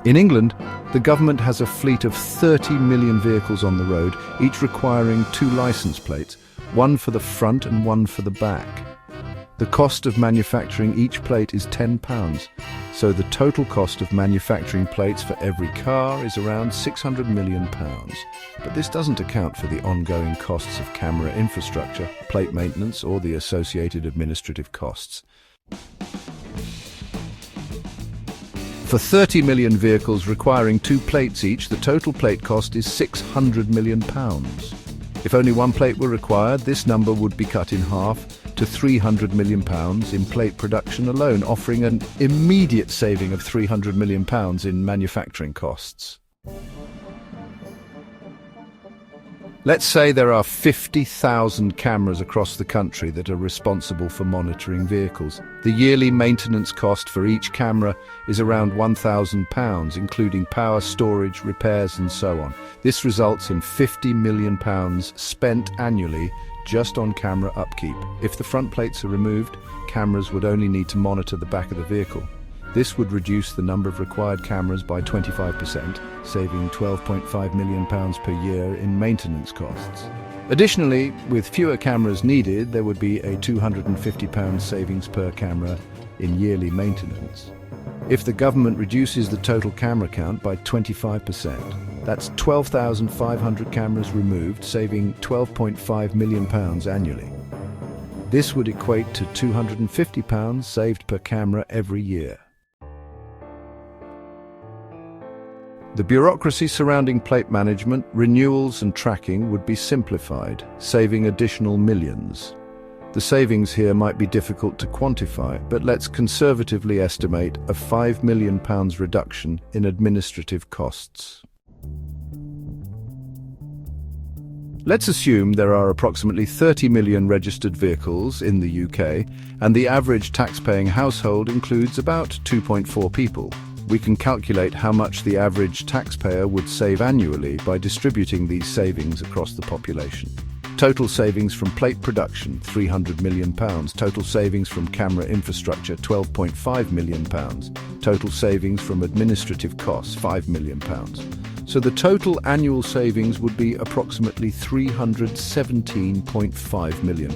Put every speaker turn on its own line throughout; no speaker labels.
In England, the government has a fleet of 30 million vehicles on the road, each requiring 2 license plates, one for the front and one for the back. The cost of manufacturing each plate is £10, so the total cost of manufacturing plates for every car is around £600 million. But this doesn't account for the ongoing costs of camera infrastructure, plate maintenance, or the associated administrative costs. For 30 million vehicles requiring 2 plates each, the total plate cost is £600 million. If only 1 plate were required, this number would be cut in half to £300 million in plate production alone, offering an immediate saving of £300 million in manufacturing costs. Let's say there are 50,000 cameras across the country that are responsible for monitoring vehicles. The yearly maintenance cost for each camera is around £1,000, including power, storage, repairs and so on. This results in £50 million spent annually just on camera upkeep. If the front plates are removed, cameras would only need to monitor the back of the vehicle. This would reduce the number of required cameras by 25%, saving £12.5 million per year in maintenance costs. Additionally, with fewer cameras needed, there would be a £250 savings per camera in yearly maintenance. If the government reduces the total camera count by 25%, that's 12,500 cameras removed, saving £12.5 million annually. This would equate to £250 saved per camera every year. The bureaucracy surrounding plate management, renewals and tracking would be simplified, saving additional millions. The savings here might be difficult to quantify, but let's conservatively estimate a £5 million reduction in administrative costs. Let's assume there are approximately 30 million registered vehicles in the UK, and the average tax-paying household includes about 2.4 people. We can calculate how much the average taxpayer would save annually by distributing these savings across the population. Total savings from plate production, £300 million. Total savings from camera infrastructure, £12.5 million. Total savings from administrative costs, £5 million. So the total annual savings would be approximately £317.5 million.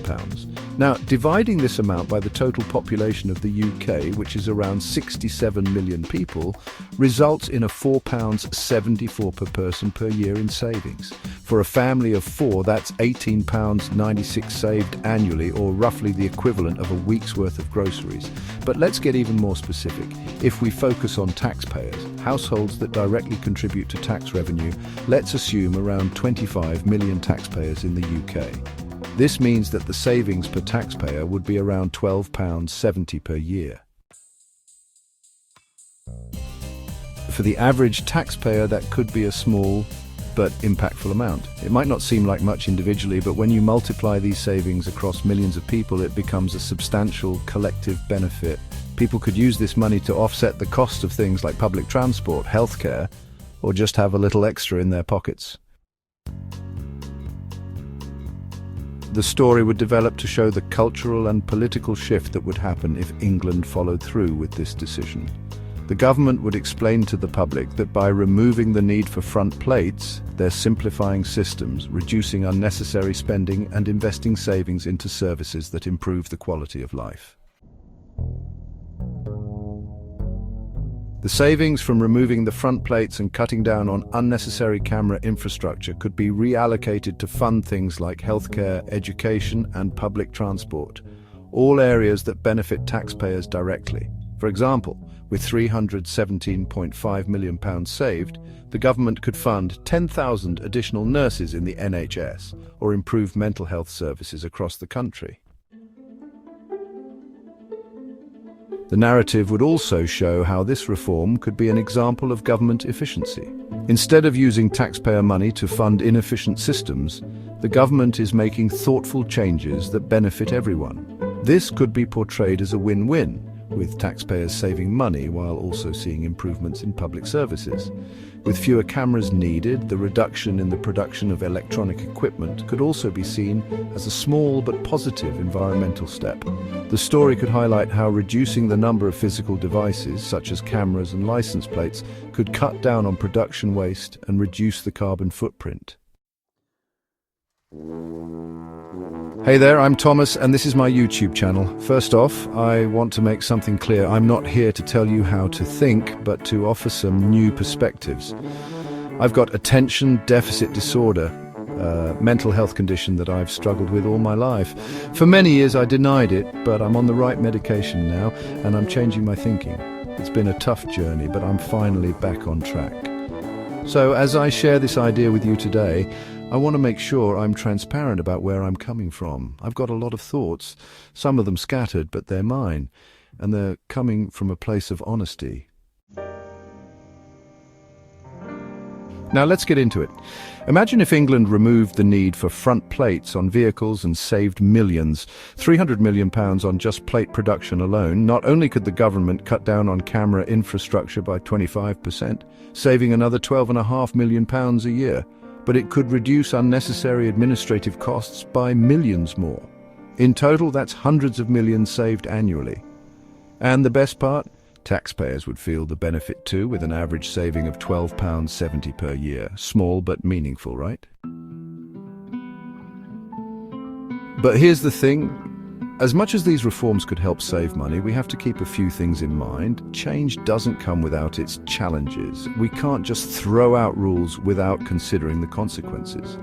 Now, dividing this amount by the total population of the UK, which is around 67 million people, results in a £4.74 per person per year in savings. For a family of 4, that's £18.96 saved annually, or roughly the equivalent of a week's worth of groceries. But let's get even more specific. If we focus on taxpayers, households that directly contribute to tax revenue, let's assume around 25 million taxpayers in the UK. This means that the savings per taxpayer would be around £12.70 per year. For the average taxpayer, that could be a small but impactful amount. It might not seem like much individually, but when you multiply these savings across millions of people, it becomes a substantial collective benefit. People could use this money to offset the cost of things like public transport, healthcare, or just have a little extra in their pockets. The story would develop to show the cultural and political shift that would happen if England followed through with this decision. The government would explain to the public that by removing the need for front plates, they're simplifying systems, reducing unnecessary spending, and investing savings into services that improve the quality of life. The savings from removing the front plates and cutting down on unnecessary camera infrastructure could be reallocated to fund things like healthcare, education, and public transport, all areas that benefit taxpayers directly. For example, with £317.5 million saved, the government could fund 10,000 additional nurses in the NHS or improve mental health services across the country. The narrative would also show how this reform could be an example of government efficiency. Instead of using taxpayer money to fund inefficient systems, the government is making thoughtful changes that benefit everyone. This could be portrayed as a win-win, with taxpayers saving money while also seeing improvements in public services. With fewer cameras needed, the reduction in the production of electronic equipment could also be seen as a small but positive environmental step. The story could highlight how reducing the number of physical devices, such as cameras and license plates, could cut down on production waste and reduce the carbon footprint. Hey there, I'm Thomas, and this is my YouTube channel. First off, I want to make something clear. I'm not here to tell you how to think, but to offer some new perspectives. I've got attention deficit disorder, a mental health condition that I've struggled with all my life. For many years I denied it, but I'm on the right medication now, and I'm changing my thinking. It's been a tough journey, but I'm finally back on track. So as I share this idea with you today, I want to make sure I'm transparent about where I'm coming from. I've got a lot of thoughts, some of them scattered, but they're mine, and they're coming from a place of honesty. Now let's get into it. Imagine if England removed the need for front plates on vehicles and saved millions, £300 million on just plate production alone. Not only could the government cut down on camera infrastructure by 25%, saving another £12.5 million a year, but it could reduce unnecessary administrative costs by millions more. In total, that's hundreds of millions saved annually. And the best part? Taxpayers would feel the benefit too, with an average saving of £12.70 per year. Small but meaningful, right? But here's the thing. As much as these reforms could help save money, we have to keep a few things in mind. Change doesn't come without its challenges. We can't just throw out rules without considering the consequences.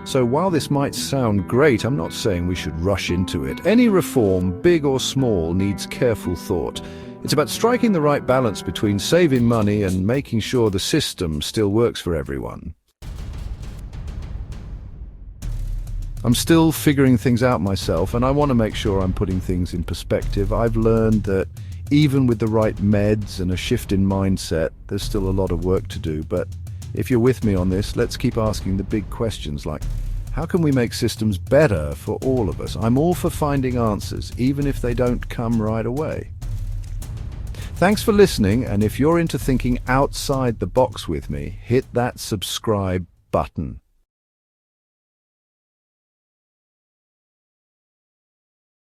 So while this might sound great, I'm not saying we should rush into it. Any reform, big or small, needs careful thought. It's about striking the right balance between saving money and making sure the system still works for everyone. I'm still figuring things out myself, and I want to make sure I'm putting things in perspective. I've learned that even with the right meds and a shift in mindset, there's still a lot of work to do. But if you're with me on this, let's keep asking the big questions like, how can we make systems better for all of us? I'm all for finding answers, even if they don't come right away. Thanks for listening, and if you're into thinking outside the box with me, hit that subscribe button.